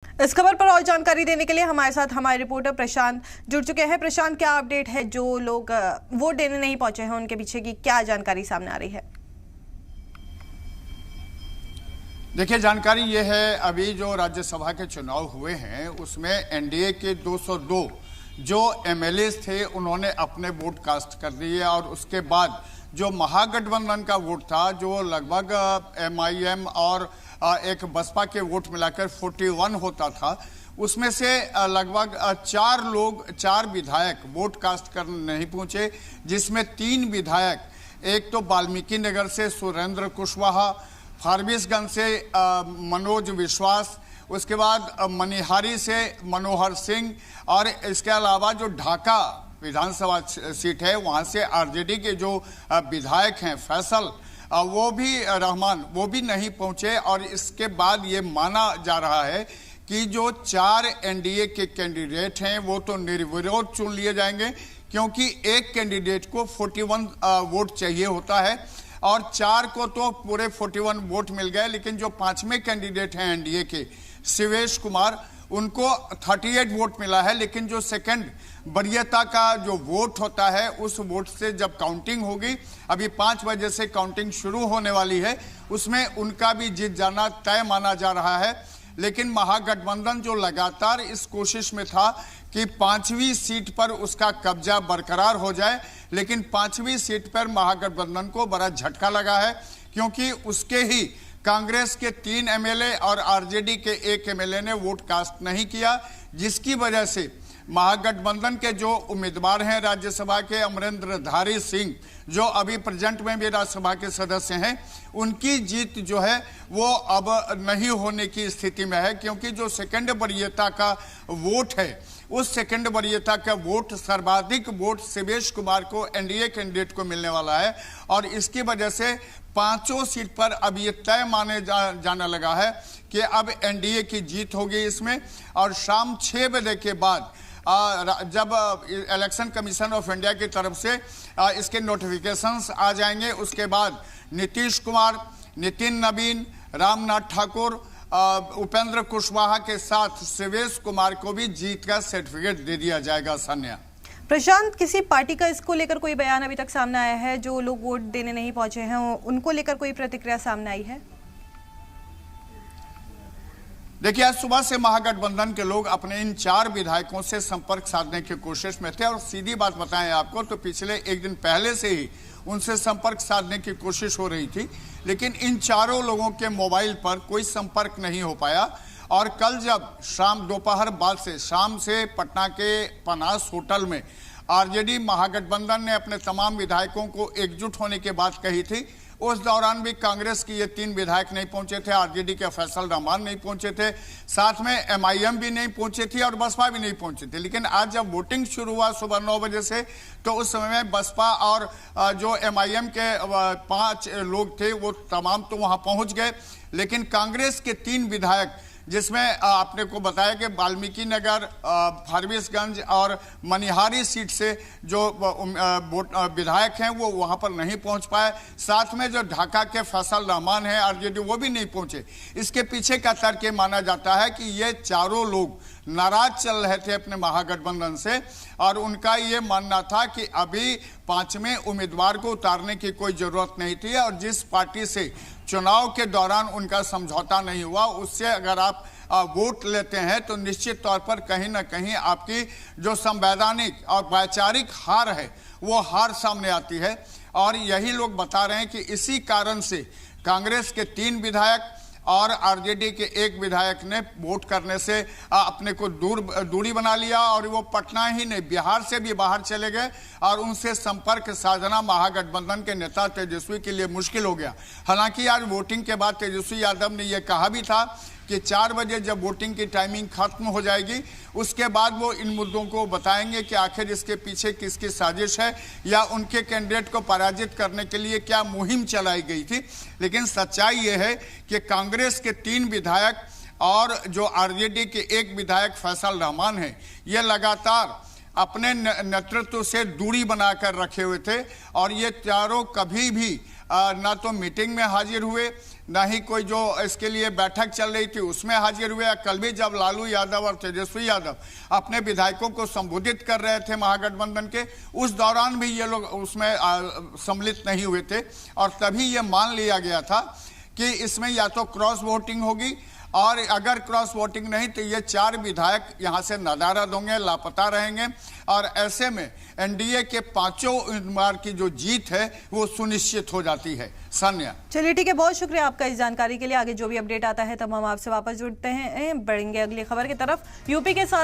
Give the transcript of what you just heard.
इस खबर पर और जानकारी देने के लिए हमारे साथ हमारे रिपोर्टर प्रशांत जुड़ चुके हैं। प्रशांत, क्या अपडेट है? जो लोग वोट देने नहीं पहुंचे हैं उनके पीछे की क्या जानकारी सामने आ रही है? देखिए, जानकारी ये है, अभी जो राज्यसभा के चुनाव हुए हैं उसमें एनडीए के 202 जो एमएलए थे उन्होंने अपने वोट कास्ट कर दिए और उसके बाद जो महागठबंधन का वोट था, जो लगभग एमआईएम और एक बसपा के वोट मिलाकर 41 होता था, उसमें से लगभग 4 विधायक वोट कास्ट करने नहीं पहुंचे, जिसमें 3 विधायक, एक तो वाल्मीकि नगर से सुरेंद्र कुशवाहा, फारबिसगंज से मनोज विश्वास, उसके बाद मनिहारी से मनोहर सिंह और इसके अलावा जो ढाका विधानसभा सीट है वहां से आरजेडी के जो विधायक हैं फैसल वो भी रहमान वो भी नहीं पहुंचे। और इसके बाद ये माना जा रहा है कि जो 4 एनडीए के कैंडिडेट हैं वो तो निर्विरोध चुन लिए जाएंगे, क्योंकि एक कैंडिडेट को 41 वोट चाहिए होता है और 4 को तो पूरे 41 वोट मिल गए। लेकिन जो 5वें कैंडिडेट हैं एनडीए के शिवेश कुमार, उनको 38 वोट मिला है। लेकिन जो सेकंड वरीयता का जो वोट होता है उस वोट से जब काउंटिंग होगी, अभी 5 बजे से काउंटिंग शुरू होने वाली है, उसमें उनका भी जीत जाना तय माना जा रहा है। लेकिन महागठबंधन जो लगातार इस कोशिश में था कि 5वीं सीट पर उसका कब्जा बरकरार हो जाए, लेकिन 5वीं सीट पर महागठबंधन को बड़ा झटका लगा है, क्योंकि उसके ही कांग्रेस के 3 एमएलए और आरजेडी के 1 एमएलए ने वोट कास्ट नहीं किया, जिसकी वजह से महागठबंधन के जो उम्मीदवार हैं राज्यसभा के अमरेंद्रधारी सिंह, जो अभी प्रेजेंट में भी राज्यसभा के सदस्य हैं, उनकी जीत जो है वो अब नहीं होने की स्थिति में है, क्योंकि जो सेकंड वरीयता का वोट है उस सेकंड वरीयता का वोट, सर्वाधिक वोट शिवेश कुमार को, एनडीए कैंडिडेट को मिलने वाला है। और इसकी वजह से 5 सीट पर अब ये तय माने जाने लगा है कि अब एनडीए की जीत होगी इसमें। और शाम 6 बजे के बाद जब इलेक्शन कमीशन ऑफ इंडिया की तरफ से इसके नोटिफिकेशंस आ जाएंगे, उसके बाद नीतीश कुमार, नितिन नवीन, रामनाथ ठाकुर, उपेंद्र कुशवाहा के साथ शिवेश कुमार को भी जीत का सर्टिफिकेट दे दिया जाएगा। सान्या, प्रशांत, किसी पार्टी का इसको लेकर कोई बयान अभी तक सामने आया है? जो लोग वोट देने नहीं पहुंचे हैं उनको लेकर कोई प्रतिक्रिया सामने आई है? देखिए, आज सुबह से महागठबंधन के लोग अपने इन 4 विधायकों से संपर्क साधने की कोशिश में थे और सीधी बात बताएं आपको तो पिछले 1 दिन पहले से ही उनसे संपर्क साधने की कोशिश हो रही थी, लेकिन इन 4 लोगों के मोबाइल पर कोई संपर्क नहीं हो पाया। और कल जब दोपहर बाद से शाम से पटना के पनास होटल में आरजेडी महागठबंधन ने अपने तमाम विधायकों को एकजुट होने की बात कही थी, उस दौरान भी कांग्रेस के ये 3 विधायक नहीं पहुंचे थे, आरजेडी के फैसल रहमान नहीं पहुंचे थे, साथ में एमआईएम भी नहीं पहुंचे थी और बसपा भी नहीं पहुंचे थे। लेकिन आज जब वोटिंग शुरू हुआ सुबह 9 बजे से, तो उस समय में बसपा और जो एमआईएम के 5 लोग थे वो तमाम तो वहां पहुंच गए। लेकिन कांग्रेस के 3 विधायक, जिसमें आपने को बताया कि वाल्मीकि नगर, फारबिसगंज और मनिहारी सीट से जो विधायक हैं वो वहां पर नहीं पहुंच पाए, साथ में जो ढाका के फैसल रहमान हैं आरजेडी वो भी नहीं पहुंचे। इसके पीछे का तर्क ये माना जाता है कि ये 4 लोग नाराज चल रहे थे अपने महागठबंधन से और उनका ये मानना था कि अभी 5वें उम्मीदवार को उतारने की कोई जरूरत नहीं थी और जिस पार्टी से चुनाव के दौरान उनका समझौता नहीं हुआ उससे अगर आप वोट लेते हैं तो निश्चित तौर पर कहीं ना कहीं आपकी जो संवैधानिक और वैचारिक हार है वो हार सामने आती है। और यही लोग बता रहे हैं कि इसी कारण से कांग्रेस के 3 विधायक और आरजेडी के 1 विधायक ने वोट करने से अपने को दूरी बना लिया और वो पटना ही नहीं बिहार से भी बाहर चले गए और उनसे संपर्क साधना महागठबंधन के नेता तेजस्वी के लिए मुश्किल हो गया। हालांकि आज वोटिंग के बाद तेजस्वी यादव ने यह कहा भी था कि 4 बजे जब वोटिंग की टाइमिंग खत्म हो जाएगी उसके बाद वो इन मुद्दों को बताएंगे कि आखिर इसके पीछे किसकी साजिश है या उनके कैंडिडेट को पराजित करने के लिए क्या मुहिम चलाई गई थी। लेकिन सच्चाई ये है कि कांग्रेस के 3 विधायक और जो आरजेडी के 1 विधायक फैसल रहमान है, ये लगातार अपने नेतृत्व से दूरी बनाकर रखे हुए थे और ये चारों कभी भी ना तो मीटिंग में हाजिर हुए, ना ही कोई जो इसके लिए बैठक चल रही थी उसमें हाजिर हुए। कल भी जब लालू यादव और तेजस्वी यादव अपने विधायकों को संबोधित कर रहे थे महागठबंधन के, उस दौरान भी ये लोग उसमें सम्मिलित नहीं हुए थे। और तभी ये मान लिया गया था कि इसमें या तो क्रॉस वोटिंग होगी, और अगर क्रॉस वोटिंग नहीं तो ये 4 विधायक यहां से नदारद होंगे, लापता रहेंगे, और ऐसे में एनडीए के 5 उम्मीदवार की जो जीत है वो सुनिश्चित हो जाती है। सान्या, चलिए ठीक है, बहुत शुक्रिया आपका इस जानकारी के लिए। आगे जो भी अपडेट आता है तब हम आपसे वापस जुड़ते हैं, बढ़ेंगे अगली खबर की तरफ। यूपी के साथ